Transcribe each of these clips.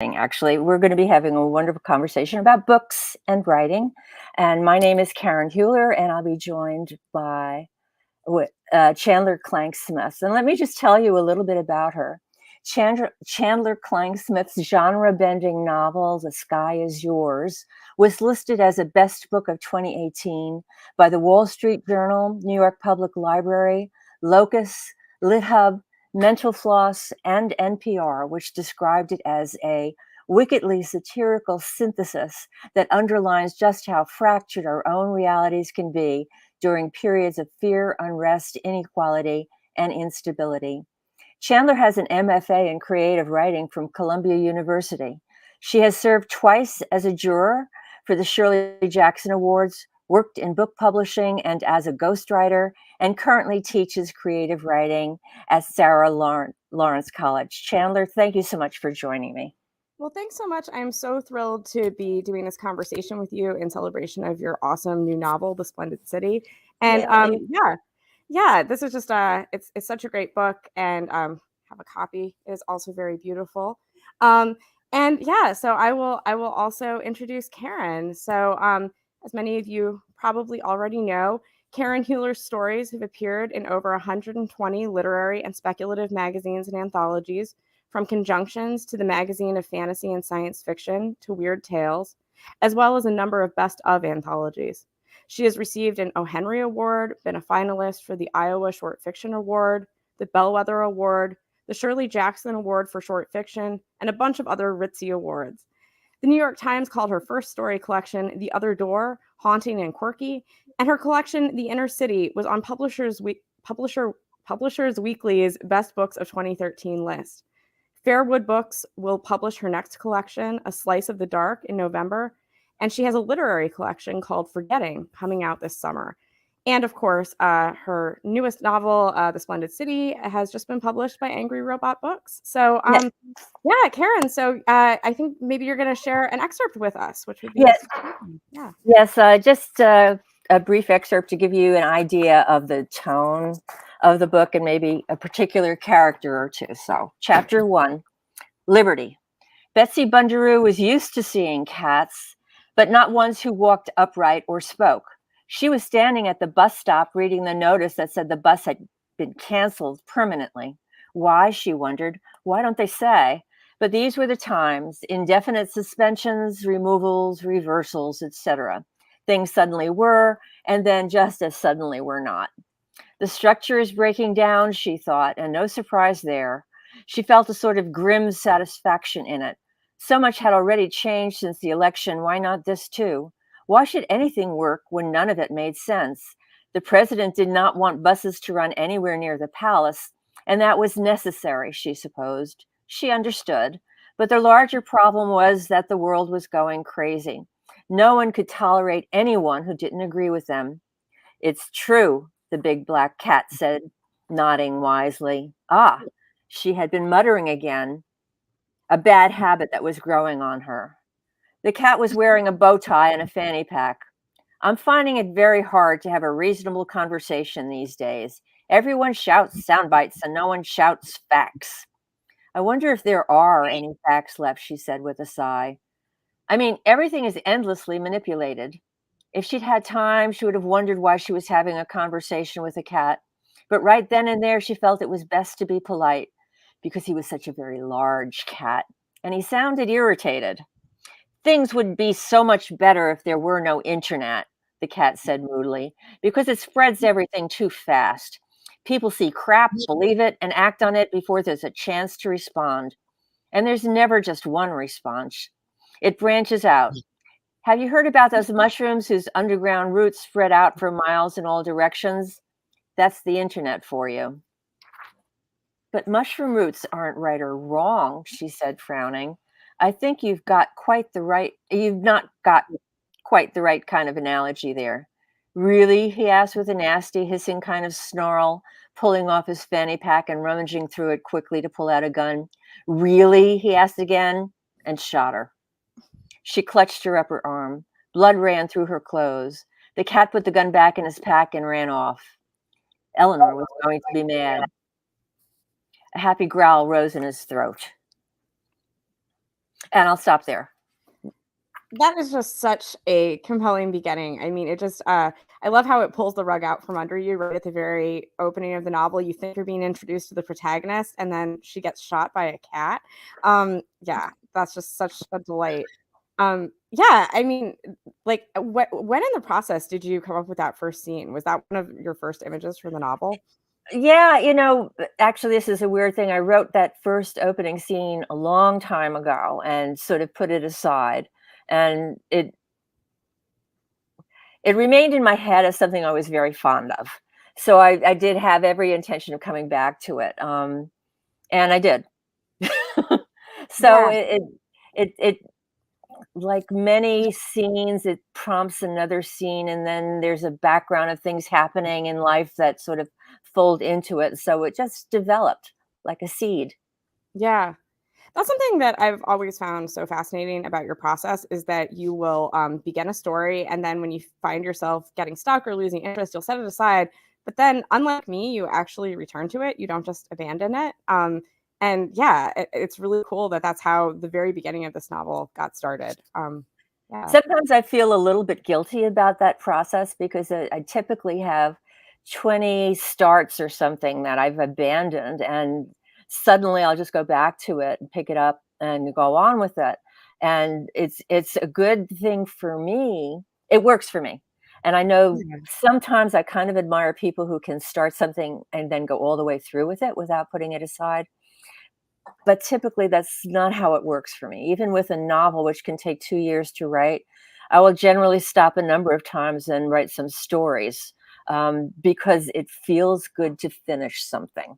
Actually, we're going to be having a wonderful conversation about books and writing. And my name is Karen Heuler, and I'll be joined by Chandler Klang Smith. And let me just tell you a little bit about her. Chandler Klang Smith's genre bending novel, The Sky Is Yours, was listed as a best book of 2018 by the Wall Street Journal, New York Public Library, Locus, LitHub, Mental Floss, and NPR, which described it as a wickedly satirical synthesis that underlines just how fractured our own realities can be during periods of fear, unrest, inequality, and instability. Chandler has an MFA in creative writing from Columbia University. She has served twice as a juror for the Shirley Jackson Awards, worked in book publishing and as a ghostwriter, and currently teaches creative writing at Sarah Lawrence College. Chandler, thank you so much for joining me. Well, thanks so much. I'm so thrilled to be doing this conversation with you in celebration of your awesome new novel, The Splendid City. And this is just it's such a great book, and have a copy. It is also very beautiful. So I will also introduce Karen. So as many of you probably already know, Karen Heuler's stories have appeared in over 120 literary and speculative magazines and anthologies, from Conjunctions to the Magazine of Fantasy and Science Fiction to Weird Tales, as well as a number of best of anthologies. She has received an O. Henry Award, been a finalist for the Iowa Short Fiction Award, the Bellwether Award, the Shirley Jackson Award for Short Fiction, and a bunch of other ritzy awards. The New York Times called her first story collection The Other Door haunting and quirky, and her collection The Inner City was on Publishers Weekly's Best Books of 2013 list. Fairwood Books will publish her next collection, A Slice of the Dark, in November, and she has a literary collection called Forgetting coming out this summer. And of course, her newest novel, The Splendid City, has just been published by Angry Robot Books. So, Karen, so I think maybe you're going to share an excerpt with us, which would be just a brief excerpt to give you an idea of the tone of the book and maybe a particular character or two. So, chapter 1, Liberty. Betsy Bundaroo was used to seeing cats, but not ones who walked upright or spoke. She was standing at the bus stop reading the notice that said the bus had been canceled permanently. Why, she wondered. Why don't they say? But these were the times: indefinite suspensions, removals, reversals, etc. Things suddenly were, and then just as suddenly were not. The structure is breaking down, she thought, and no surprise there. She felt a sort of grim satisfaction in it. So much had already changed since the election. Why not this too? Why should anything work when none of it made sense? The president did not want buses to run anywhere near the palace, and that was necessary, she supposed. She understood. But the larger problem was that the world was going crazy. No one could tolerate anyone who didn't agree with them. It's true, the big black cat said, nodding wisely. Ah, she had been muttering again, a bad habit that was growing on her. The cat was wearing a bow tie and a fanny pack. I'm finding it very hard to have a reasonable conversation these days. Everyone shouts sound bites and no one shouts facts. I wonder if there are any facts left, she said with a sigh. I mean, everything is endlessly manipulated. If she'd had time, she would have wondered why she was having a conversation with a cat. But right then and there, she felt it was best to be polite because he was such a very large cat, and he sounded irritated. Things would be so much better if there were no internet, the cat said moodily, because it spreads everything too fast. People see crap, believe it, and act on it before there's a chance to respond. And there's never just one response. It branches out. Have you heard about those mushrooms whose underground roots spread out for miles in all directions? That's the internet for you. But mushroom roots aren't right or wrong, she said, frowning. I think you've not got quite the right kind of analogy there. Really? He asked with a nasty, hissing kind of snarl, pulling off his fanny pack and rummaging through it quickly to pull out a gun. Really? He asked again, and shot her. She clutched her upper arm. Blood ran through her clothes. The cat put the gun back in his pack and ran off. Eleanor was going to be mad. A happy growl rose in his throat. And I'll stop there. That is just such a compelling beginning. I mean, it just I love how it pulls the rug out from under you right at the very opening of the novel. You think you're being introduced to the protagonist, and then she gets shot by a cat. Yeah, that's just such a delight. Yeah, I mean, like, when in the process did you come up with that first scene? Was that one of your first images for the novel? Yeah, actually, this is a weird thing. I wrote that first opening scene a long time ago and sort of put it aside. And it remained in my head as something I was very fond of. So I did have every intention of coming back to it. And I did. So Yeah, it like many scenes, it prompts another scene, and then there's a background of things happening in life that sort of fold into it. So it just developed like a seed. yeah. That's something that I've always found so fascinating about your process is that you will begin a story, and then when you find yourself getting stuck or losing interest, you'll set it aside. But then, unlike me, you actually return to it. You don't just abandon it. And yeah, it's really cool that that's how the very beginning of this novel got started. Yeah, Sometimes I feel a little bit guilty about that process because I typically have 20 starts or something that I've abandoned, and suddenly I'll just go back to it and pick it up and go on with it. And it's a good thing for me. It works for me. And I know yeah, sometimes I kind of admire people who can start something and then go all the way through with it without putting it aside. But typically, that's not how it works for me. Even with a novel, which can take 2 years to write, I will generally stop a number of times and write some stories, because it feels good to finish something.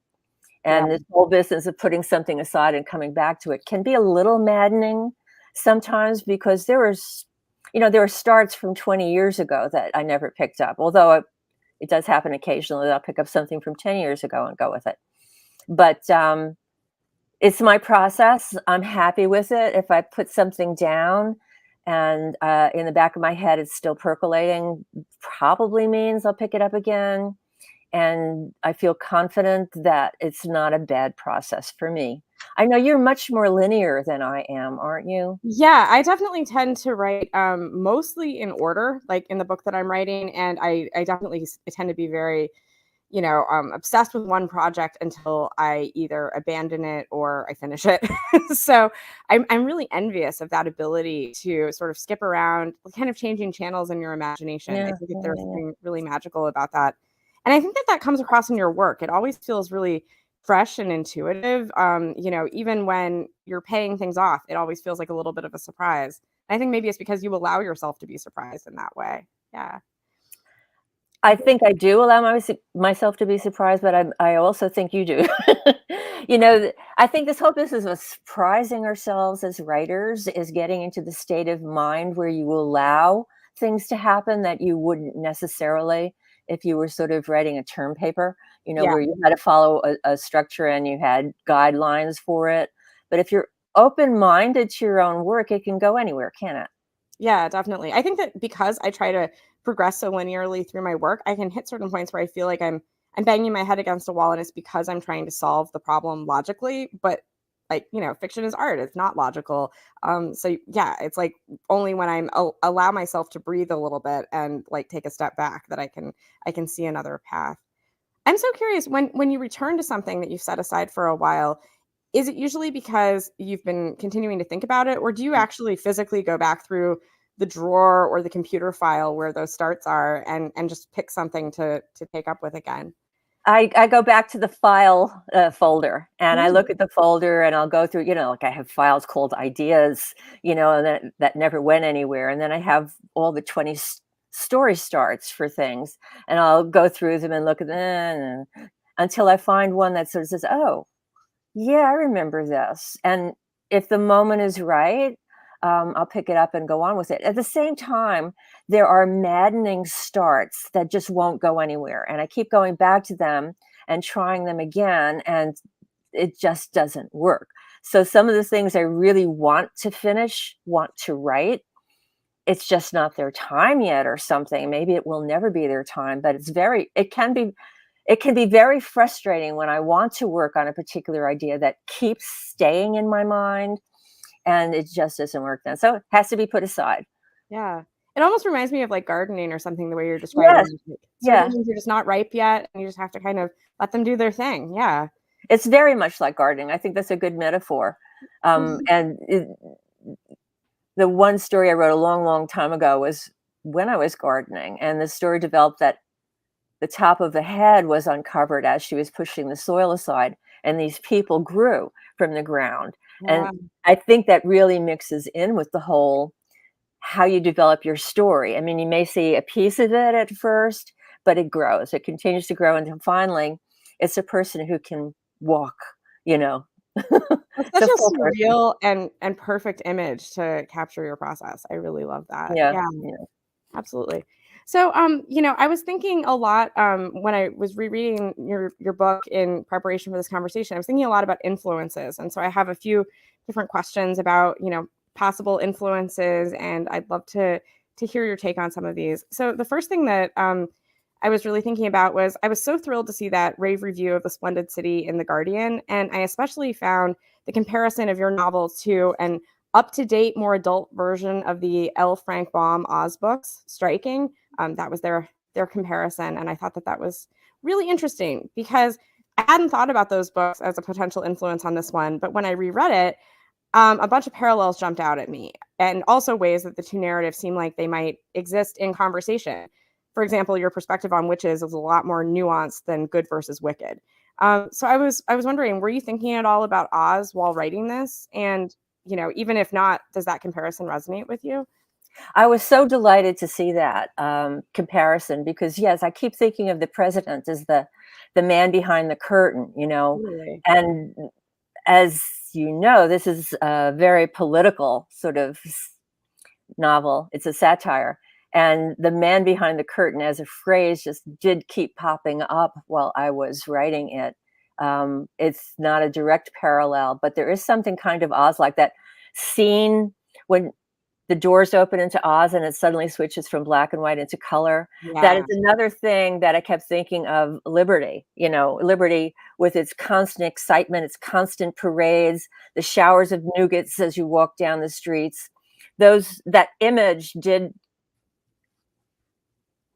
yeah, And this whole business of putting something aside and coming back to it can be a little maddening sometimes because there are starts from 20 years ago that I never picked up, although it does happen occasionally that I'll pick up something from 10 years ago and go with it. But, it's my process. I'm happy with it. If I put something down and, in the back of my head it's still percolating, probably means I'll pick it up again, and I feel confident that it's not a bad process for me. I know you're much more linear than I am, aren't you? yeah. I definitely tend to write mostly in order, like in the book that I'm writing, and I definitely I tend to be very obsessed with one project until I either abandon it or I finish it. So I'm really envious of that ability to sort of skip around, kind of changing channels in your imagination. I Yeah, think that yeah, there's yeah. something really magical about that. And I think that that comes across in your work. It always feels really fresh and intuitive. Even when you're paying things off, it always feels like a little bit of a surprise. And I think maybe it's because you allow yourself to be surprised in that way. Yeah. I think I do allow myself to be surprised, but I also think you do. I think this whole business of surprising ourselves as writers is getting into the state of mind where you allow things to happen that you wouldn't necessarily if you were sort of writing a term paper, Yeah. where you had to follow a structure and you had guidelines for it. But if you're open-minded to your own work, it can go anywhere, can it? Yeah, definitely. I think that because I try to progress so linearly through my work, I can hit certain points where I feel like I'm banging my head against a wall and it's because I'm trying to solve the problem logically, but like, fiction is art. It's not logical. So yeah, it's like only when allow myself to breathe a little bit and like take a step back that I can see another path. I'm so curious when you return to something that you've set aside for a while, is it usually because you've been continuing to think about it, or do you actually physically go back through the drawer or the computer file where those starts are and just pick something to take up with again? I go back to the file, folder, and I Mhm. look at the folder, and I'll go through, like, I have files called ideas, and that never went anywhere, and then I have all the 20 story starts for things, and I'll go through them and look at them until I find one that sort of says, "Oh, yeah, I remember this." And if the moment is right, I'll pick it up and go on with it. At the same time, there are maddening starts that just won't go anywhere. And I keep going back to them and trying them again, and it just doesn't work. So some of the things I really want to finish, want to write, it's just not their time yet or something. Maybe it will never be their time, but it can be very frustrating when I want to work on a particular idea that keeps staying in my mind, and it just doesn't work then. So it has to be put aside. Yeah. It almost reminds me of like gardening or something, the way you're Yes. describing. Like, certain Yeah. things are just not ripe yet, and you just have to kind of let them do their thing. Yeah. It's very much like gardening. I think that's a good metaphor. And the one story I wrote a long, long time ago was when I was gardening, and the story developed that the top of the head was uncovered as she was pushing the soil aside, and these people grew from the ground. And Wow. I think that really mixes in with the whole how you develop your story. I mean, you may see a piece of it at first, but it grows. It continues to grow until finally it's a person who can walk, you know. That's It's such a a full person. surreal and perfect image to capture your process. I really love that. Yeah, Yeah. yeah. Absolutely. So, I was thinking a lot when I was rereading your book in preparation for this conversation. I was thinking a lot about influences, and so I have a few different questions about possible influences, and I'd love to hear your take on some of these. So, the first thing that I was really thinking about was I was so thrilled to see that rave review of the Splendid City in the Guardian, and I especially found the comparison of your novel to an up-to-date, more adult version of the L. Frank Baum Oz books striking. That was their comparison, and I thought that that was really interesting because I hadn't thought about those books as a potential influence on this one. But when I reread it, a bunch of parallels jumped out at me, and also ways that the two narratives seem like they might exist in conversation. For example, your perspective on witches is a lot more nuanced than good versus wicked. So I was wondering, were you thinking at all about Oz while writing this? And even if not, does that comparison resonate with you? I was so delighted to see that comparison because yes, I keep thinking of the president as the man behind the curtain, Totally. and as you know, this is a very political sort of novel. It's a satire. And the man behind the curtain as a phrase just did keep popping up while I was writing it. It's not a direct parallel, but there is something kind of Oz like that scene when the doors open into Oz and it suddenly switches from black and white into color. That is Yeah. another thing that I kept thinking of Liberty, Liberty with its constant excitement, its constant parades, the showers of nougats as you walk down the streets. That image did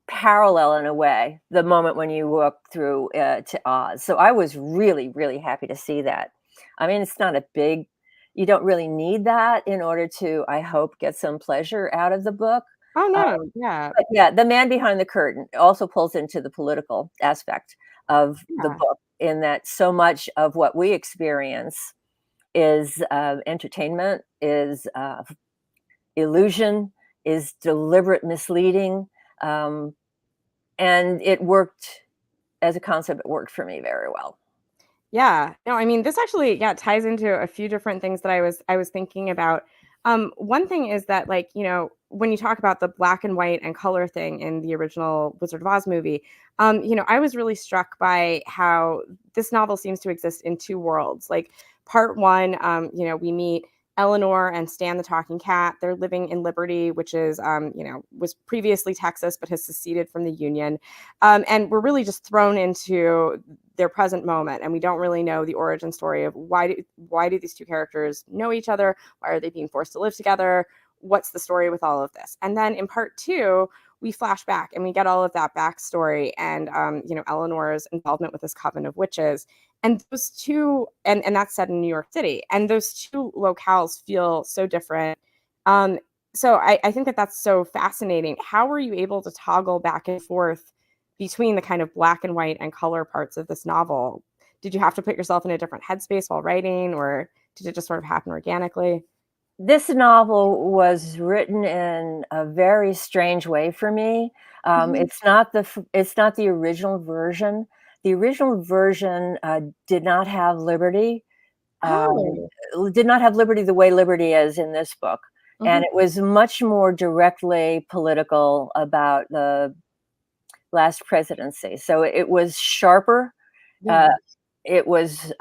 parallel in a way the moment when you walk through to Oz. So I was really, really happy to see that. I mean, it's not a big, you don't really need that in order to, I hope, get some pleasure out of the book. Oh Uh, no. Yeah. but yeah, the man behind the curtain also pulls into the political aspect of the Yeah. book, in that so much of what we experience is entertainment, is illusion, is deliberate misleading. Um, and it worked as a concept, it worked for me very well. Yeah. No, I mean, this actually, yeah, ties into a few different things that I was thinking about. One thing is that, like, when you talk about the black and white and color thing in the original Wizard of Oz movie, I was really struck by how this novel seems to exist in two worlds. Like, part one, we meet Eleanor and Stan the talking cat. They're living in Liberty, which is, was previously Texas, but has seceded from the Union. And we're really just thrown into their present moment, and we don't really know the origin story of why do these two characters know each other, why are they being forced to live together, what's the story with all of this. And then in part two, we flash back and we get all of that backstory and Eleanor's involvement with this coven of witches, and those two, and that's set in New York City, and those two locales feel so different. So I think that that's so fascinating. How were you able to toggle back and forth between the kind of black and white and color parts of this novel? Did you have to put yourself in a different headspace while writing, or did it just sort of happen organically? This novel was written in a very strange way for me. Mhm. It's not the original version. The original version did not have liberty. Um, Oh. did not have liberty the way liberty is in this book, and Mhm. it was much more directly political about the last presidency. So it was sharper. Uh, Yeah. it was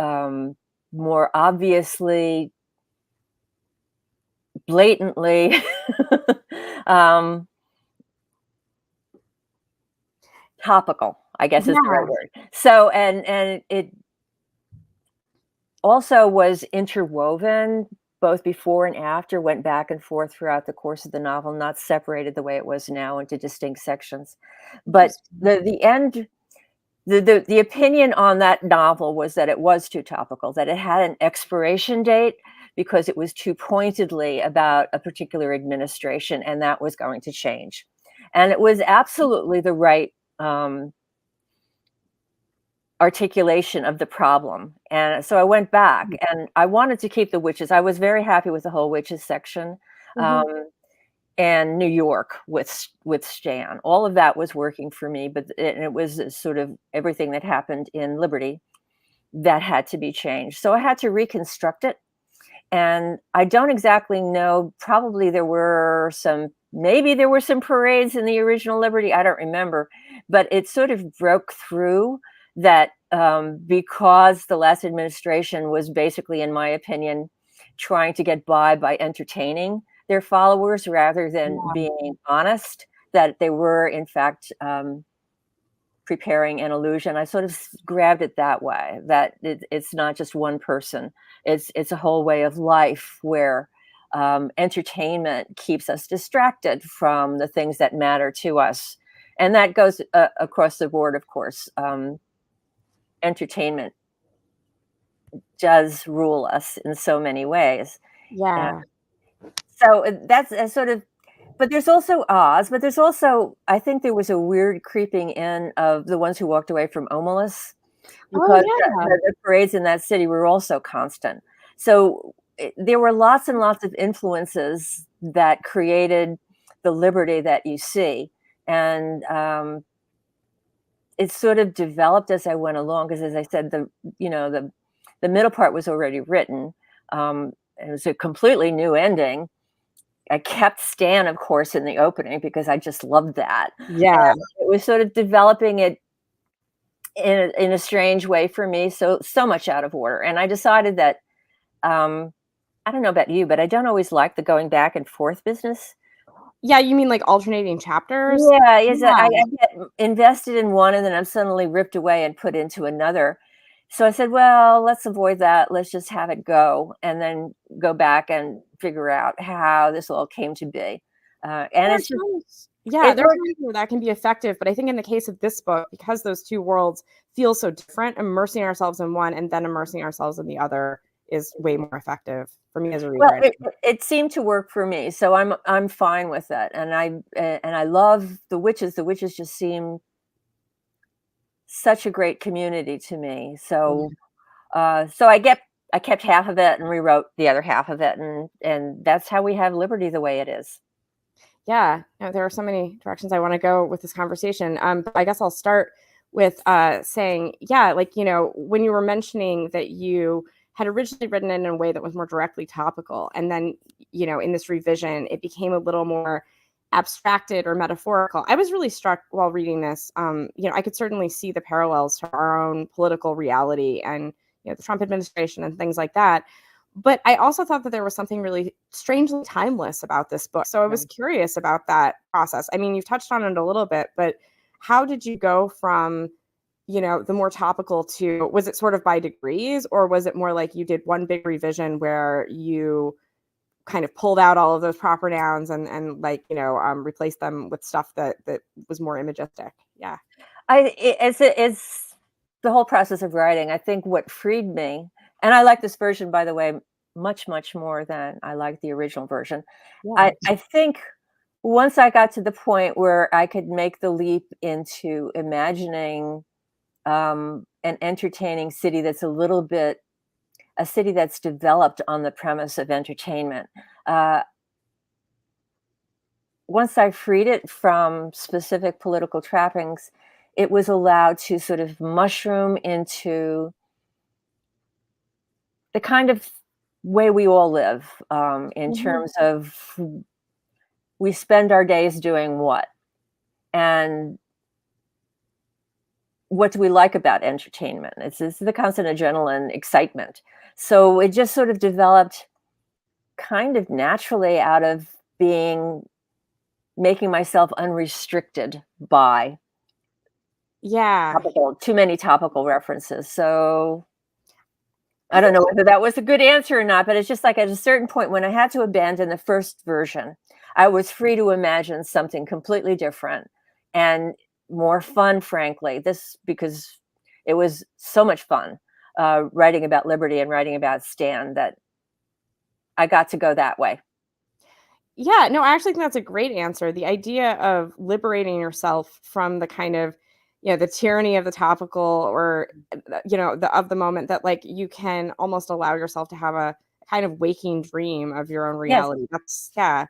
more obviously, blatantly um, topical, I guess is the right Yeah. word. So, and it also was interwoven both before and after, went back and forth throughout the course of the novel, not separated the way it was now into distinct sections. But the opinion on that novel was that it was too topical, that it had an expiration date because it was too pointedly about a particular administration, and that was going to change. And it was absolutely the right articulation of the problem. And so I went back and I wanted to keep the witches. I was very happy with the whole witches section. And New York with Stan. All of that was working for me, but it was sort of everything that happened in Liberty that had to be changed. So I had to reconstruct it. And I don't exactly know, probably maybe there were some parades in the original Liberty. I don't remember, but it sort of broke through that because the last administration was basically, in my opinion, trying to get by entertaining their followers rather than being honest, that they were in fact preparing an illusion. I sort of grabbed it that way, that it's not just one person, it's a whole way of life where entertainment keeps us distracted from the things that matter to us. And that goes across the board, of course. Entertainment does rule us in so many ways. Yeah. So that's a sort of, but there's also Oz, but there's also, I think there was a weird creeping in of the ones who walked away from Omelas, because the parades in that city were also constant. So there were lots and lots of influences that created the Liberty that you see. And it sort of developed as I went along, because as I said, the middle part was already written. It was a completely new ending. I kept Stan, of course, in the opening because I just loved that. Yeah. And it was sort of developing it in a strange way for me, so much out of order. And I decided that, I don't know about you, but I don't always like the going back and forth business. Yeah, you mean like alternating chapters? Yeah, I get invested in one and then I'm suddenly ripped away and put into another. So I said, well, let's avoid that. Let's just have it go and then go back and figure out how this all came to be. And it's just, there's times where that can be effective, but I think in the case of this book, because those two worlds feel so different, immersing ourselves in one and then immersing ourselves in the other is way more effective for me as a reader. Well, it seemed to work for me, so I'm fine with that. And I love the witches. The witches just seem such a great community to me. So so I kept half of it and rewrote the other half of it, and that's how we have Liberty the way it is. Yeah, there are so many directions I want to go with this conversation. But I guess I'll start with saying, when you were mentioning that you had originally written it in a way that was more directly topical, and then, in this revision, it became a little more abstracted or metaphorical. I was really struck while reading this. I could certainly see the parallels to our own political reality and, the Trump administration and things like that. But I also thought that there was something really strangely timeless about this book. So I was curious about that process. I mean, you've touched on it a little bit, but how did you go from, the more topical to, was it sort of by degrees, or was it more like you did one big revision where you kind of pulled out all of those proper nouns and replaced them with stuff that was more imagistic? Yeah. It's the whole process of writing. I think what freed me, and I like this version, by the way, much, much more than I like the original version. Yeah. I think once I got to the point where I could make the leap into imagining an entertaining city that's a city that's developed on the premise of entertainment. Once I freed it from specific political trappings, it was allowed to sort of mushroom into the kind of way we all live, in terms of we spend our days doing what, and what do we like about entertainment? It's the constant adrenaline excitement. So it just sort of developed kind of naturally out of making myself unrestricted by too many topical references. So I don't know whether that was a good answer or not, but it's just like at a certain point when I had to abandon the first version, I was free to imagine something completely different and more fun, frankly. This because it was so much fun writing about liberty and writing about Stan that I got to go that way. Yeah, no, I actually think that's a great answer. The idea of liberating yourself from the kind of, the tyranny of the topical or, of the moment, that like you can almost allow yourself to have a kind of waking dream of your own Yes. reality. That's, yeah.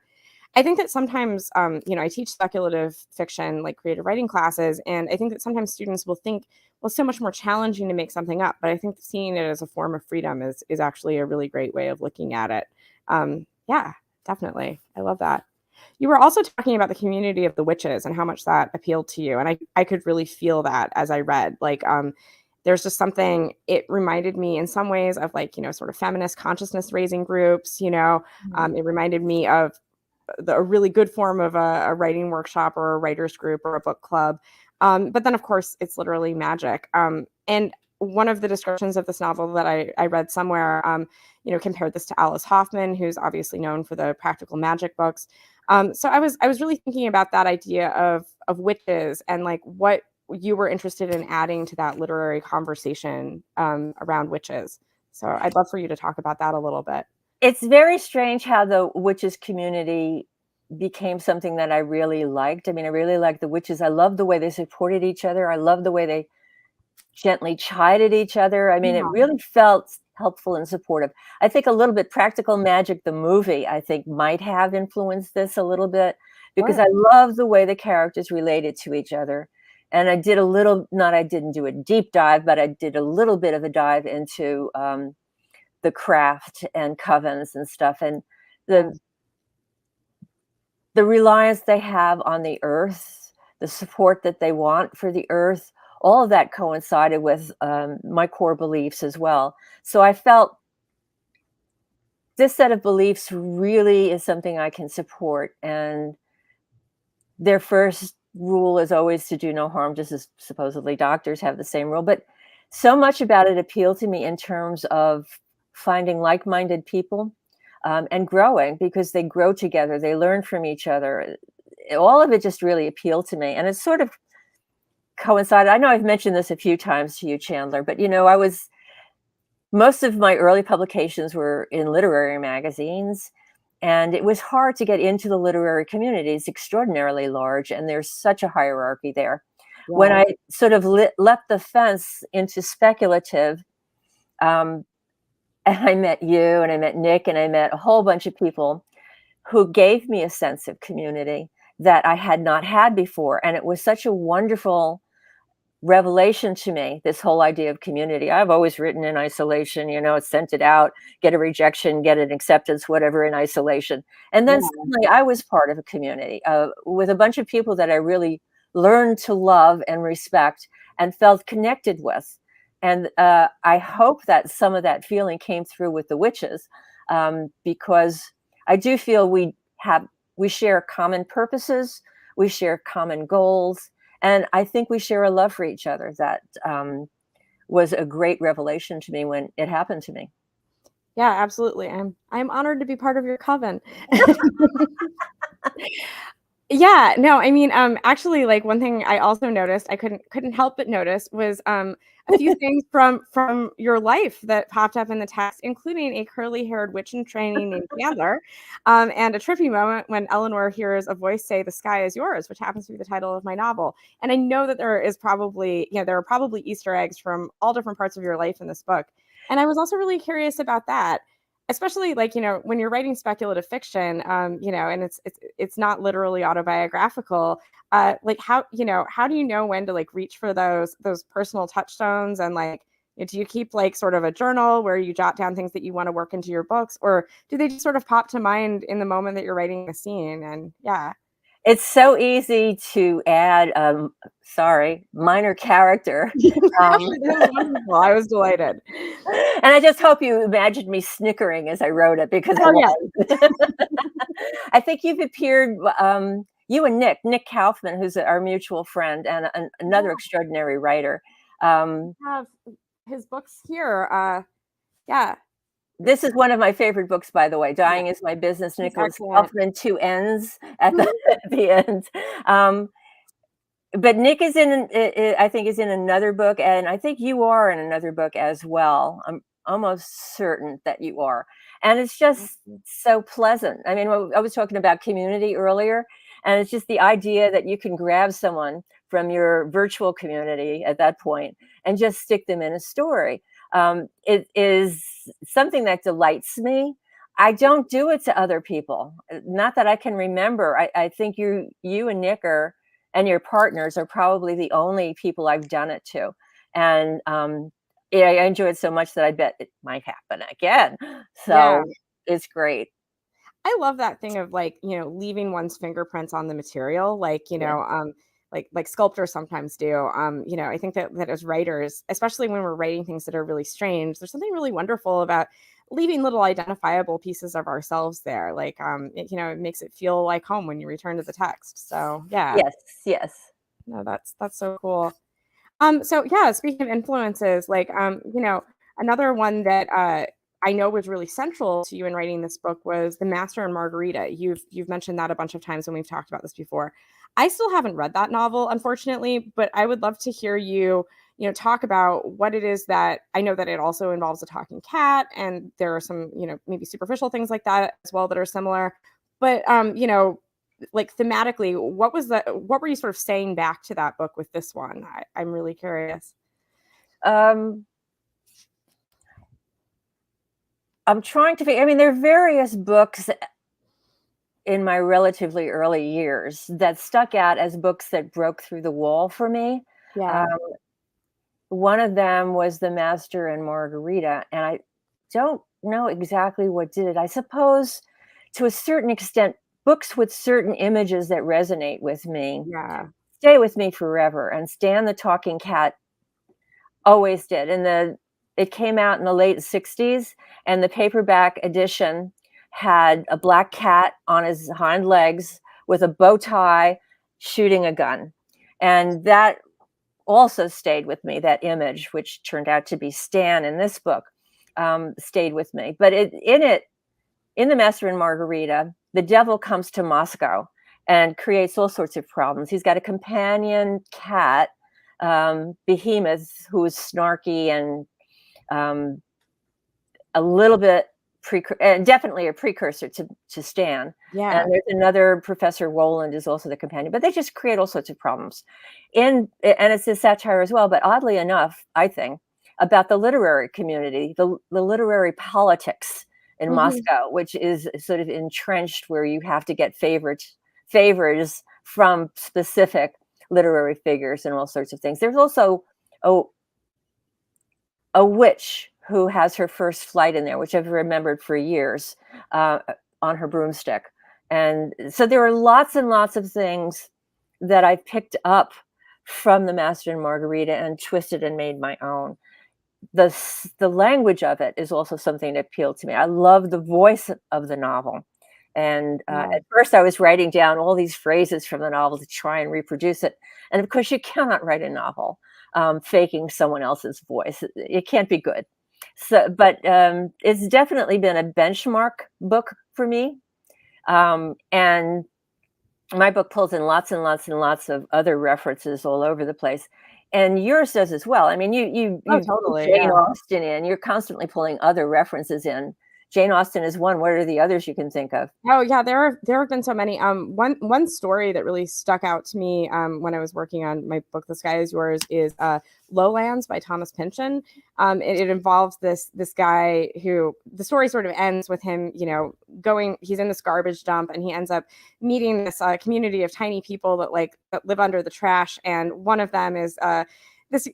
I think that sometimes, I teach speculative fiction, like creative writing classes, and I think that sometimes students will think, well, it's so much more challenging to make something up. But I think seeing it as a form of freedom is actually a really great way of looking at it. Yeah, definitely. I love that. You were also talking about the community of the witches and how much that appealed to you, and I could really feel that as I read. Like, there's just something. It reminded me in some ways of like sort of feminist consciousness raising groups. It reminded me of a really good form of a writing workshop or a writers group or a book club. But then, of course, it's literally magic. And one of the descriptions of this novel that I read somewhere, compared this to Alice Hoffman, who's obviously known for the practical magic books. So I was really thinking about that idea of witches and like what you were interested in adding to that literary conversation around witches. So I'd love for you to talk about that a little bit. It's very strange how the witches community became something that I really liked. I mean, I really liked the witches. I love the way they supported each other. I love the way they gently chided each other. I mean, it Yeah. really felt helpful and supportive. I think a little bit Practical Magic, the movie, I think might have influenced this a little bit because Sure. I love the way the characters related to each other. And I did a little, not I didn't do a deep dive, but I did a little bit of a dive into the craft and covens and stuff. And the Yes. the reliance they have on the earth, the support that they want for the earth, all of that coincided with my core beliefs as well. So I felt this set of beliefs really is something I can support. And their first rule is always to do no harm, just as supposedly doctors have the same rule. But so much about it appealed to me in terms of finding like minded people and growing because they grow together, they learn from each other. All of it just really appealed to me. And it's sort of coincided. I know I've mentioned this a few times to you, Chandler, but most of my early publications were in literary magazines, and it was hard to get into the literary community. It's extraordinarily large, and there's such a hierarchy there. When Yeah. I sort of leapt the fence into speculative, um, and I met you, and I met Nick, and I met a whole bunch of people who gave me a sense of community that I had not had before, and it was such a wonderful revelation to me, this whole idea of community. I've always written in isolation, sent it out, get a rejection, get an acceptance, whatever, in isolation. And then Yeah. suddenly I was part of a community with a bunch of people that I really learned to love and respect and felt connected with. And I hope that some of that feeling came through with the witches, because I do feel we share common purposes, we share common goals, and I think we share a love for each other that was a great revelation to me when it happened to me. Yeah, absolutely. I'm honored to be part of your coven. Yeah, no, I mean, actually, like one thing I also noticed, I couldn't help but notice was a few things from your life that popped up in the text, including a curly-haired witch in training named Chandler, and a trippy moment when Eleanor hears a voice say, "The sky is yours," which happens to be the title of my novel. And I know that there are probably Easter eggs from all different parts of your life in this book. And I was also really curious about that, especially like when you're writing speculative fiction, and it's not literally autobiographical. Like how do you know when to like reach for those personal touchstones, and like do you keep like sort of a journal where you jot down things that you want to work into your books, or do they just sort of pop to mind in the moment that you're writing a scene? And yeah. It's so easy to add, minor character. That Um, was wonderful. I was delighted. and I just hope you imagined me snickering as I wrote it because I Oh yeah. was. I think you've appeared, you and Nick Kaufman, who's our mutual friend and another extraordinary writer. I have his books here. Yeah. This is one of my favorite books, by the way. Yeah. Dying is My Business. It's Nicholas excellent. Kaufman, two N's at the end. Um, but Nick is I think is in another book, and I think you are in another book as well. I'm almost certain that you are. And it's just so pleasant. I mean, I was talking about community earlier, and it's just the idea that you can grab someone from your virtual community at that point and just stick them in a story. It is something that delights me. I don't do it to other people. Not that I can remember. I think you and Nick are, and your partners are probably the only people I've done it to. And yeah, I enjoy it so much that I bet it might happen again. Yeah. So it's great. I love that thing of like, leaving one's fingerprints on the material, like, Yeah. like sculptors sometimes do. I think that as writers, especially when we're writing things that are really strange, there's something really wonderful about leaving little identifiable pieces of ourselves there. Like, it makes it feel like home when you return to the text. So yeah, Yes, yes. no, that's so cool. So yeah, speaking of influences, like another one that I know was really central to you in writing this book was The Master and Margarita. You've mentioned that a bunch of times when we've talked about this before. I still haven't read that novel, unfortunately, but I would love to hear you, talk about what it is that I know that it also involves a talking cat, and there are some, maybe superficial things like that as well that are similar. But like thematically, what were you sort of saying back to that book with this one? I'm really curious. Um, I'm trying to figure, I mean, there are various books in my relatively early years that stuck out as books that broke through the wall for me. Yeah. Um, One of them was The Master and Margarita, and I don't know exactly what did it. I suppose to a certain extent, books with certain images that resonate with me Yeah. stay with me forever. And Stan the Talking Cat always did. It came out in the late 60s, and the paperback edition had a black cat on his hind legs with a bow tie shooting a gun. And that also stayed with me. That image, which turned out to be Stan in this book, stayed with me. But in The Master and Margarita, the devil comes to Moscow and creates all sorts of problems. He's got a companion cat, Behemoth, who is snarky and um, a little bit definitely a precursor to Stan. Yeah. And there's another Professor Roland is also the companion, but they just create all sorts of problems. And it's a satire as well, but oddly enough, I think, about the literary community, the literary politics in Mhm. Moscow, which is sort of entrenched where you have to get favors from specific literary figures and all sorts of things. There's also a, a witch who has her first flight in there, which I've remembered for years, on her broomstick. And so there are lots and lots of things that I picked up from The Master and Margarita and twisted and made my own. The language of it is also something that appealed to me. I love the voice of the novel. And Yeah. at first, I was writing down all these phrases from the novel to try and reproduce it. And of course, you cannot write a novel faking someone else's voice. It can't be good. So, but it's definitely been a benchmark book for me. And my book pulls in lots and lots and lots of other references all over the place. And yours does as well. I mean, Oh, you put totally. Jane Yeah. Austen in, you're constantly pulling other references in. Jane Austen is one. What are the others you can think of? Oh yeah, there have been so many. One story that really stuck out to me when I was working on my book, The Sky Is Yours, is Lowlands by Thomas Pynchon. It involves this guy who the story sort of ends with him, he's in this garbage dump and he ends up meeting this community of tiny people that live under the trash, and one of them is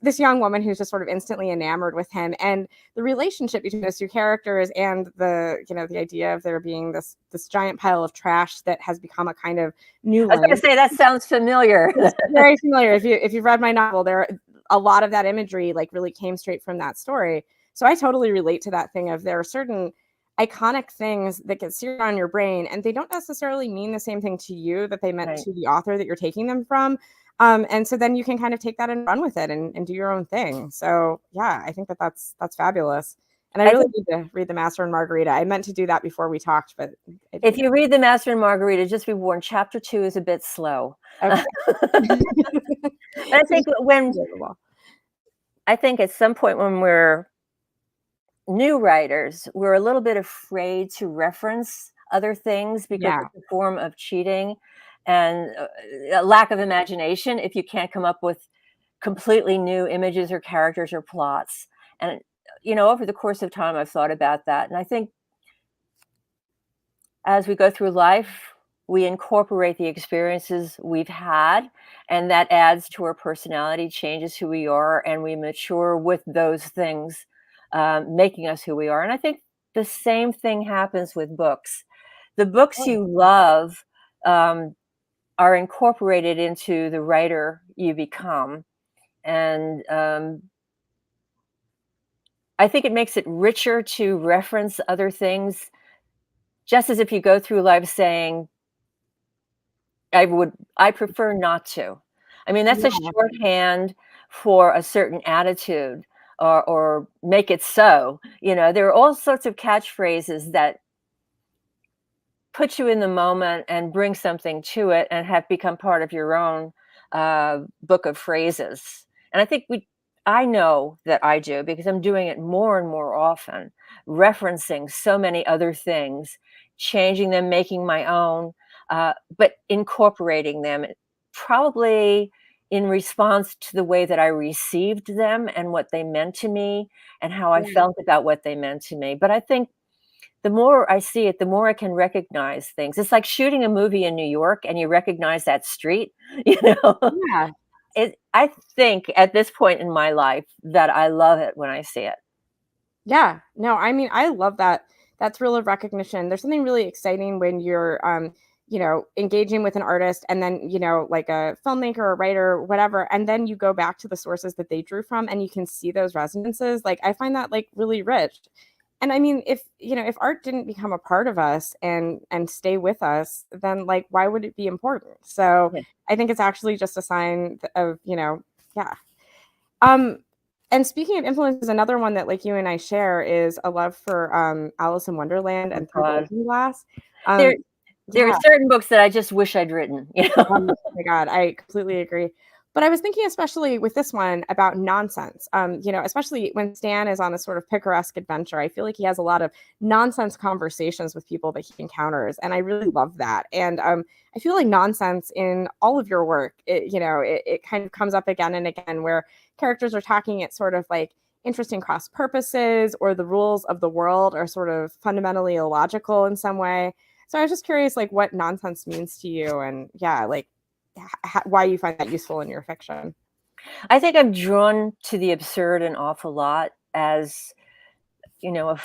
this young woman who's just sort of instantly enamored with him, and the relationship between those two characters and the idea of there being this giant pile of trash that has become a kind of new I was going to language. say that sounds familiar. It's very familiar. If you've read my novel, there a lot of that imagery like really came straight from that story. So I totally relate to that thing of there are certain iconic things that get seared on your brain, and they don't necessarily mean the same thing to you that they meant Right. to the author that you're taking them from. And so then you can kind of take that and run with it and do your own thing. So yeah, I think that's fabulous. And I I really think need to read The Master and Margarita. I meant to do that before we talked, but I if didn't. you read The Master and Margarita, just be warned, chapter 2 is a bit slow. Okay. But I think at some point when we're new writers, we're a little bit afraid to reference other things because Yeah. it's a form of cheating and a lack of imagination if you can't come up with completely new images or characters or plots. And, over the course of time, I've thought about that. And I think as we go through life, we incorporate the experiences we've had, and that adds to our personality, changes who we are, and we mature with those things, making us who we are. And I think the same thing happens with books. The books Oh, you love are incorporated into the writer you become. And I think it makes it richer to reference other things, just as if you go through life saying, I prefer not to. I mean, that's a yeah. shorthand for a certain attitude or make it so. There are all sorts of catchphrases that put you in the moment and bring something to it and have become part of your own book of phrases. And I know that I do because I'm doing it more and more often, referencing so many other things, changing them, making my own, but incorporating them probably in response to the way that I received them and what they meant to me and how I Yeah. felt about what they meant to me. But I think the more I see it, the more I can recognize things. It's like shooting a movie in New York and you recognize that street, you know? Yeah. I think at this point in my life that I love it when I see it. Yeah. No, I mean, I love that thrill of recognition. There's something really exciting when you're engaging with an artist and then, like a filmmaker or writer, whatever, and then you go back to the sources that they drew from and you can see those resonances. Like I find that like really rich. And I mean, if art didn't become a part of us and stay with us, then like why would it be important? So Yeah. I think it's actually just a sign of, yeah. Um, and speaking of influences, another one that like you and I share is a love for Alice in Wonderland Oh and Through the God. Looking Glass. There there are Yeah. certain books that I just wish I'd written, you know? Oh my God, I completely agree. But I was thinking, especially with this one, about nonsense. Especially when Stan is on a sort of picaresque adventure, I feel like he has a lot of nonsense conversations with people that he encounters, and I really love that. And I feel like nonsense in all of your work, it kind of comes up again and again, where characters are talking at sort of like interesting cross purposes, or the rules of the world are sort of fundamentally illogical in some way. So I was just curious, like, what nonsense means to you, and yeah, like, why you find that useful in your fiction. I think I'm drawn to the absurd an awful lot as, a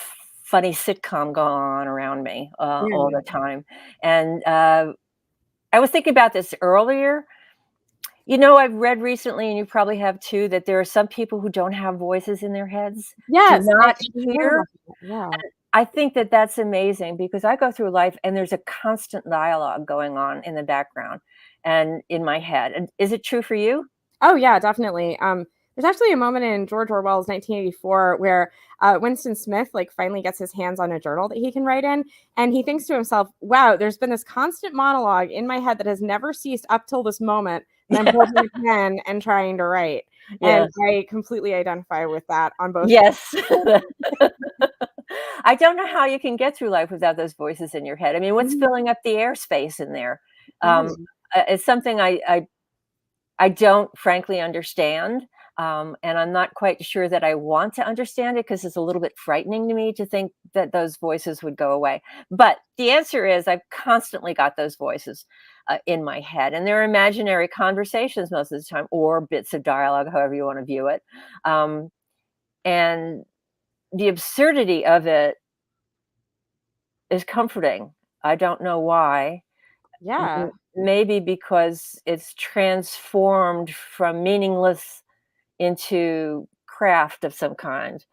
funny sitcom going on around me, all Yeah. the time. And, I was thinking about this earlier. I've read recently, and you probably have too, that there are some people who don't have voices in their heads, do Yes, I not heard hear. about that. Yeah. I think that that's amazing because I go through life and there's a constant dialogue going on in the background and in my head. And is it true for you? Oh yeah, definitely. There's actually a moment in George Orwell's 1984 where Winston Smith like finally gets his hands on a journal that he can write in, and he thinks to himself, "Wow, there's been this constant monologue in my head that has never ceased up till this moment, and I'm holding a pen and trying to write." And Yeah. I completely identify with that on both. Yes. I don't know how you can get through life without those voices in your head. I mean, what's Mhm. filling up the airspace in there? Um, Yeah. it's something I don't frankly understand. And I'm not quite sure that I want to understand it because it's a little bit frightening to me to think that those voices would go away. But the answer is I've constantly got those voices in my head, and they're imaginary conversations most of the time, or bits of dialogue, however you want to view it. Um, and the absurdity of it is comforting. I don't know why. Yeah. Maybe because it's transformed from meaningless into craft of some kind.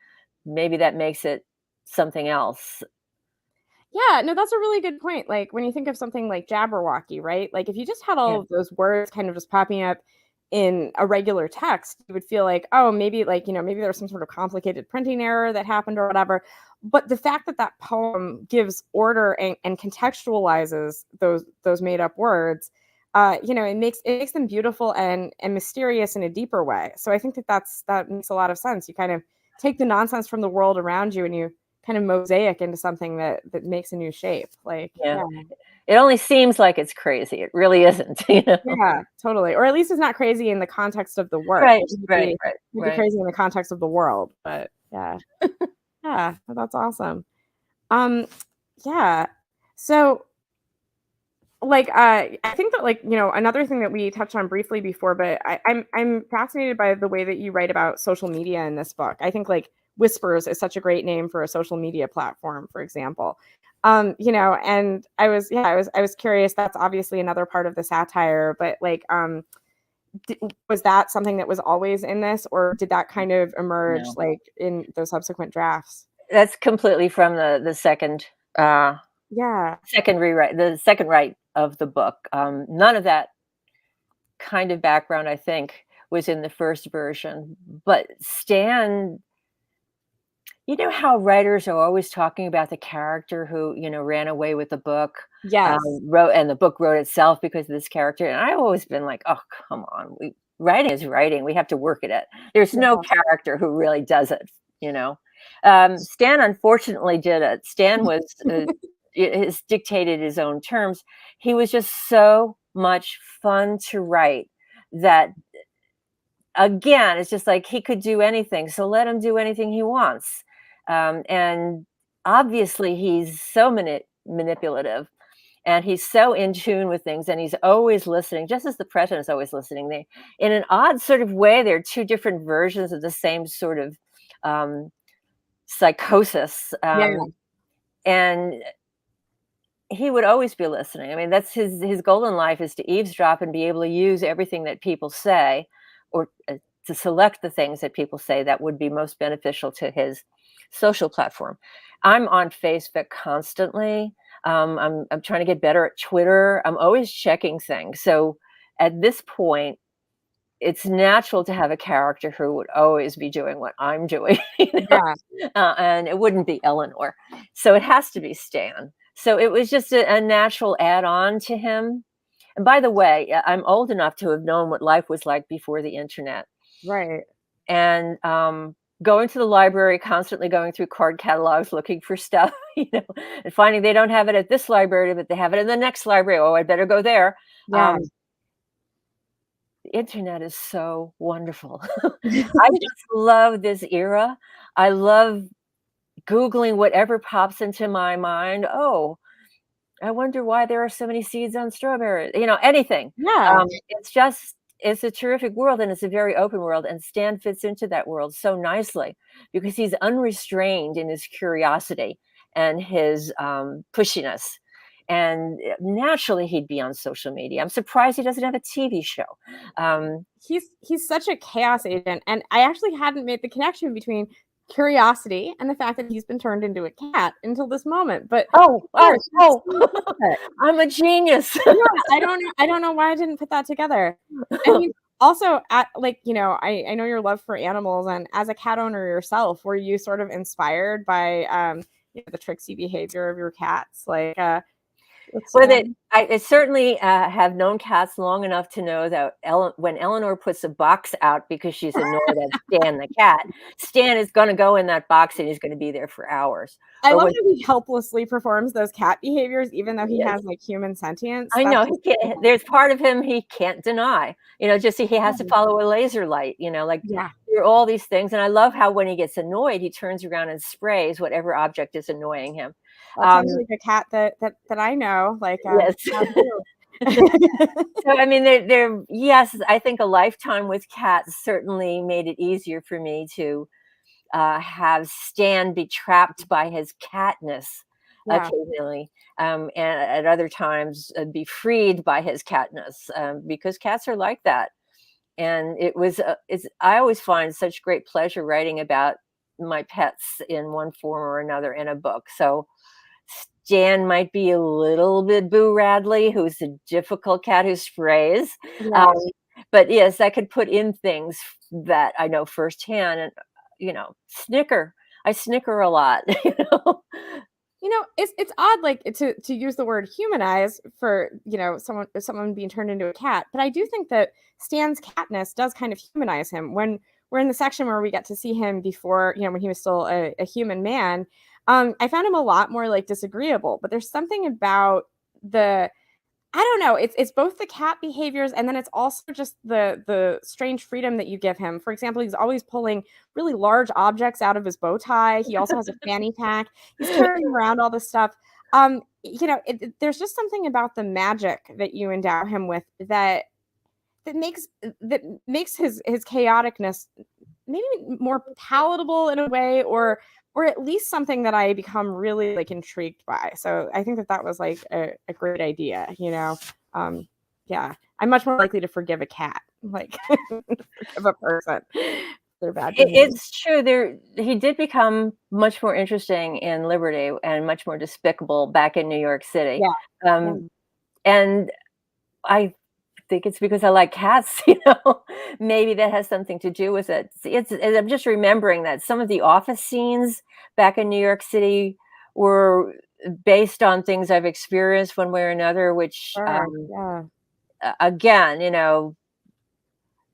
Maybe that makes it something else. Yeah, no, that's a really good point. Like when you think of something like Jabberwocky, right? Like if you just had all Yeah. of those words kind of just popping up in a regular text, you would feel like, oh, maybe like, maybe there's some sort of complicated printing error that happened or whatever. But the fact that that poem gives order and contextualizes those made up words, it makes them beautiful and mysterious in a deeper way. So I think that makes a lot of sense. You kind of take the nonsense from the world around you and you kind of mosaic into something that makes a new shape. Like, Yeah. It only seems like it's crazy. It really isn't, Yeah, totally. Or at least it's not crazy in the context of the work. Right, It right, would be crazy in the context of the world. But yeah. Yeah, that's awesome. Um, yeah. So like I think that like another thing that we touched on briefly before, but I'm fascinated by the way that you write about social media in this book. I think like Whispers is such a great name for a social media platform, for example. And I was curious. That's obviously another part of the satire, but like was that something that was always in this, or did that kind of emerge No. like in the subsequent drafts? That's completely from the second Yeah. rewrite, the second write of the book. None of that kind of background, I think, was in the first version. But Stan, you know how writers are always talking about the character who, ran away with the book, Yes. wrote, and the book wrote itself because of this character. And I've always been like, oh, come on. Writing is writing. We have to work at it. There's no Yeah. character who really does it, Stan unfortunately did it. Stan was has dictated his own terms. He was just so much fun to write that, again, it's just like he could do anything. So let him do anything he wants. And obviously, he's so manipulative, and he's so in tune with things, and he's always listening, just as the president is always listening. In an odd sort of way, they're two different versions of the same sort of psychosis. Yeah. And he would always be listening. I mean, that's his goal in life, is to eavesdrop and be able to use everything that people say, or to select the things that people say that would be most beneficial to his social platform. I'm on Facebook constantly. I'm trying to get better at Twitter. I'm always checking things. So at this point, it's natural to have a character who would always be doing what I'm doing, Yeah. and it wouldn't be Eleanor. So it has to be Stan. So it was just a natural add-on to him. And by the way, I'm old enough to have known what life was like before the internet. Right. And going to the library, constantly going through card catalogs, looking for stuff, and finding they don't have it at this library, but they have it in the next library. Oh, I better go there. Yeah. The internet is so wonderful. I just love this era. I love Googling whatever pops into my mind. Oh, I wonder why there are so many seeds on strawberries, anything. Yeah. It's a terrific world, and it's a very open world. And Stan fits into that world so nicely because he's unrestrained in his curiosity and his pushiness. And naturally, he'd be on social media. I'm surprised he doesn't have a TV show. He's such a chaos agent, and I actually hadn't made the connection between curiosity and the fact that he's been turned into a cat until this moment. But Oh, course, I'm a genius. yeah, I don't know why I didn't put that together. I mean, also at I know your love for animals, and as a cat owner yourself, were you sort of inspired by the tricksy behavior of your cats? Like Well, I certainly have known cats long enough to know that when Eleanor puts a box out because she's annoyed at Stan the cat, Stan is going to go in that box and he's going to be there for hours. I love that he helplessly performs those cat behaviors, even though he Yes. has like human sentience. I know there's part of him he can't deny. Just he has to follow a laser light. There are all these things, and I love how when he gets annoyed, he turns around and sprays whatever object is annoying him. Sounds like a cat that I know. Like yes. So I mean, yes, I think a lifetime with cats certainly made it easier for me to have Stan be trapped by his catness occasionally, and at other times be freed by his catness, because cats are like that. And I always find such great pleasure writing about my pets in one form or another in a book. So Stan might be a little bit Boo Radley, who's a difficult cat who sprays. Yeah. but yes, I could put in things that I know firsthand, and snicker. I snicker a lot. It's odd, like, to use the word humanize for, someone being turned into a cat, but I do think that Stan's catness does kind of humanize him. When we're in the section where we get to see him before, when he was still a human man, I found him a lot more, like, disagreeable, but there's something about the I don't know. It's both the cat behaviors, and then it's also just the strange freedom that you give him. For example, he's always pulling really large objects out of his bow tie. He also has a fanny pack. He's carrying around all this stuff. There's just something about the magic that you endow him with that makes his chaoticness maybe more palatable in a way, or at least something that I become really, like, intrigued by. So I think that was like a great idea. Yeah, I'm much more likely to forgive a cat, like, forgive a person their bad behavior. It's true. He did become much more interesting in Liberty and much more despicable back in New York City. Yeah, yeah, And I think it's because I like cats, maybe that has something to do with it. I'm just remembering that some of the office scenes back in New York City were based on things I've experienced one way or another, which, sure, yeah, again,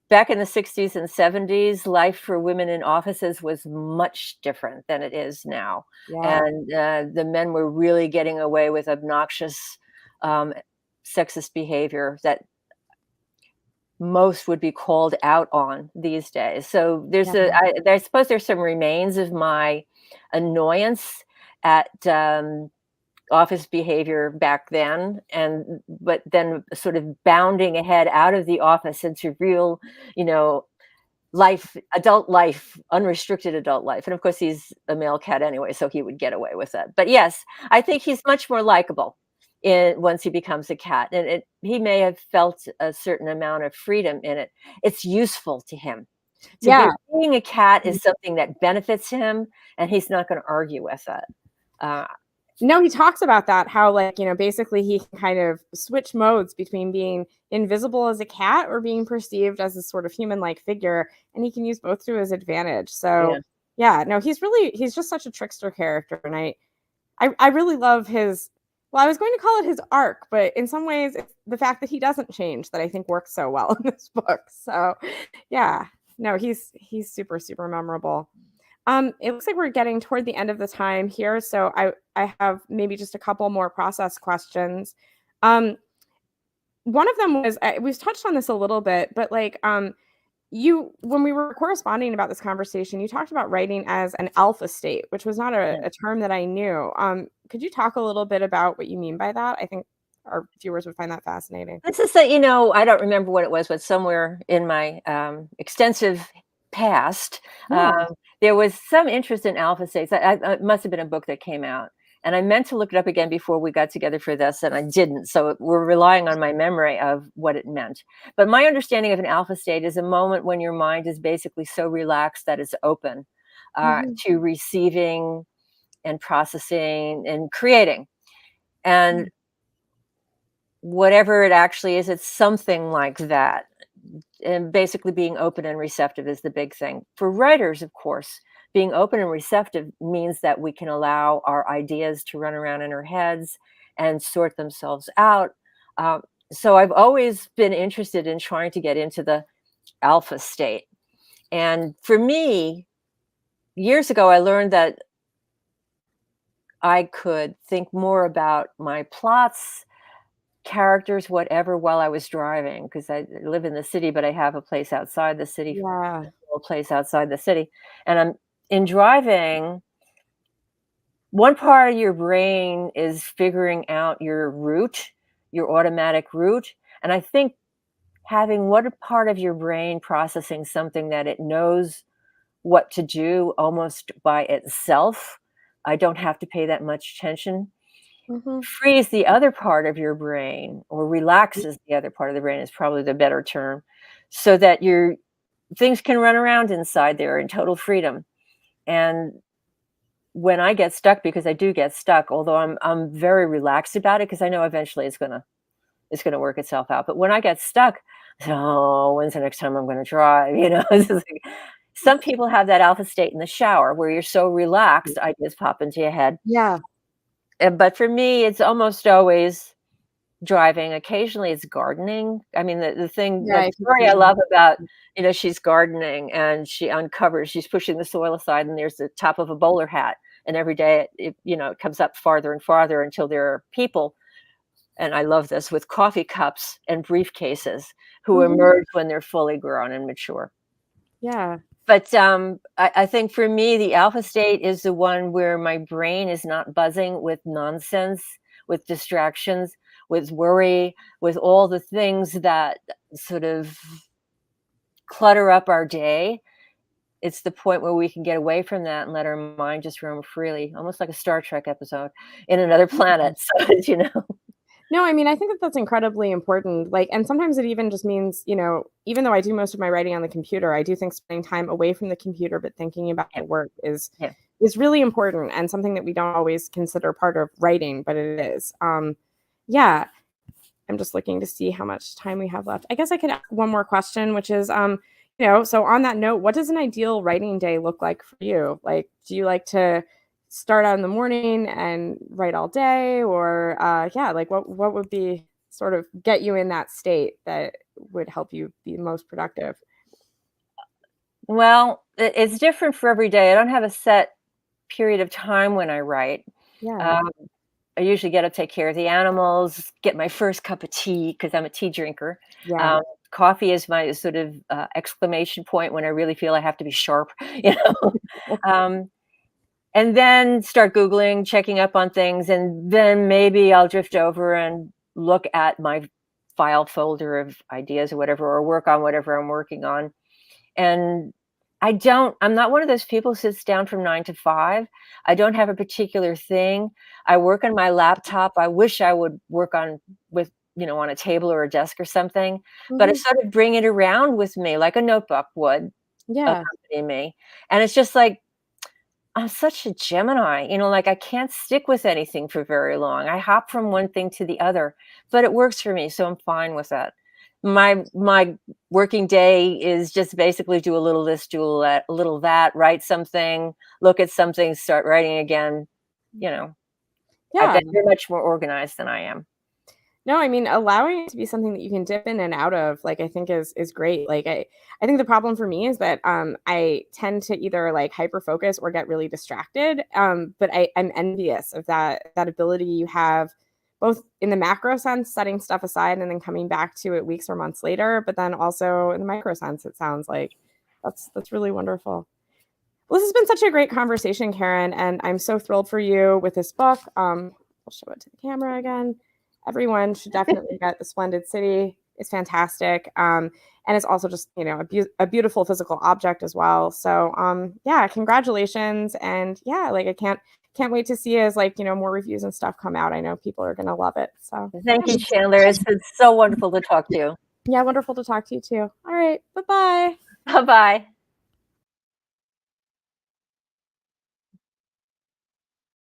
back in the 60s and 70s, life for women in offices was much different than it is now. yeah, And the men were really getting away with obnoxious, um, sexist behavior that most would be called out on these days. So yeah, I suppose there's some remains of my annoyance at office behavior back then, but then sort of bounding ahead out of the office into real, you know, adult life, unrestricted adult life. And of course, he's a male cat anyway, so he would get away with it. But yes, I think he's much more likable once he becomes a cat, and he may have felt a certain amount of freedom in it. It's useful to him. yeah. Being a cat is something that benefits him, and he's not going to argue with it. Uh, No, he talks about that, how, like, basically he can kind of switch modes between being invisible as a cat or being perceived as a sort of human-like figure, and he can use both to his advantage. yeah. So, yeah, no, he's just such a trickster character, and I really love his, well, I was going to call it his arc, but in some ways it's the fact that he doesn't change that I think works so well in this book. So, yeah. No, he's super, super memorable. It looks like we're getting toward the end of the time here, so I have maybe just a couple more process questions. Um, One of them was, we've touched on this a little bit, but, like, you when we were corresponding about this conversation, you talked about writing as an alpha state, which was not a term that I knew. Could you talk a little bit about what you mean by that? I think our viewers would find that fascinating. This is I don't remember what it was, but somewhere in my extensive past, Yeah. there was some interest in alpha states. It must have been a book that came out. And I meant to look it up again before we got together for this, and I didn't. So we're relying on my memory of what it meant. But my understanding of an alpha state is a moment when your mind is basically so relaxed that it's open Mhm. to receiving and processing and creating. And whatever it actually is, it's something like that. And basically being open and receptive is the big thing. For writers, of course, being open and receptive means that we can allow our ideas to run around in our heads and sort themselves out. Um, so I've always been interested in trying to get into the alpha state. And for me, years ago, I learned that I could think more about my plots, characters, whatever, while I was driving, because I live in the city, but I have a place outside the city, Yeah. a place outside the city. And I'm in driving, one part of your brain is figuring out your route, your automatic route. And I think having one part of your brain processing something that it knows what to do almost by itself, I don't have to pay that much attention, Mhm. frees the other part of your brain, or relaxes the other part of the brain is probably the better term, so that your things can run around inside there in total freedom. And when I get stuck, because I do get stuck, although I'm very relaxed about it, because I know eventually it's gonna work itself out. But when I get stuck, So when's the next time I'm going to drive? It's just like, some people have that alpha state in the shower where you're so relaxed, ideas pop into your head. Yeah. But for me, it's almost always driving. Occasionally, it's gardening. I mean, the thing, Yeah, the I can story see I love about, that. she's gardening and she's pushing the soil aside, and there's the top of a bowler hat. And every day, it comes up farther and farther until there are people, and I love this, with coffee cups and briefcases who Mhm. emerge when they're fully grown and mature. Yeah. But I think for me, the alpha state is the one where my brain is not buzzing with nonsense, with distractions, with worry, with all the things that sort of clutter up our day. It's the point where we can get away from that and let our mind just roam freely, almost like a Star Trek episode in another planet. So, No, I mean, I think that that's incredibly important. Like, and sometimes it even just means, even though I do most of my writing on the computer, I do think spending time away from the computer but thinking about yeah, the work is yeah. is really important and something that we don't always consider part of writing, but it is. Yeah, I'm just looking to see how much time we have left. I guess I could ask one more question, which is, so on that note, what does an ideal writing day look like for you? Like, do you like to start out in the morning and write all day, or yeah, like what would be sort of get you in that state that would help you be most productive? Well, it's different for every day. I don't have a set period of time when I write. Yeah, Um, I usually get up, take care of the animals, get my first cup of tea because I'm a tea drinker. yeah, Um, Coffee is my sort of exclamation point when I really feel I have to be sharp, you know. Um, and then start Googling, checking up on things, and then maybe I'll drift over and look at my file folder of ideas or whatever, or work on whatever I'm working on. And I'm not one of those people who sits down from 9 to 5. I don't have a particular thing. I work on my laptop. I wish I would work on a table or a desk or something, but I hmm, sort of bring it around with me like a notebook would yeah, accompany me. And it's just like, I'm such a Gemini, like I can't stick with anything for very long. I hop from one thing to the other, but it works for me, so I'm fine with that. My working day is just basically do a little this, do a little that, write something, look at something, start writing again. You know, I yeah. bet you're much more organized than I am. No, I mean, allowing it to be something that you can dip in and out of, like, I think is great. Like, I think the problem for me is that I tend to either like hyper focus or get really distracted. But I'm envious of that ability you have, both in the macro sense, setting stuff aside and then coming back to it weeks or months later, but then also in the micro sense, it sounds like that's really wonderful. Well, this has been such a great conversation, Karen, and I'm so thrilled for you with this book. I'll show it to the camera again. Everyone should definitely get The Splendid City. It's fantastic. And it's also just, a beautiful physical object as well. So, yeah, congratulations. And yeah, like I can't wait to see as like, more reviews and stuff come out. I know people are going to love it. So, Thank you, Chandler. It's been so wonderful to talk to you. yeah, wonderful to talk to you too. All right. Bye-bye. Bye bye.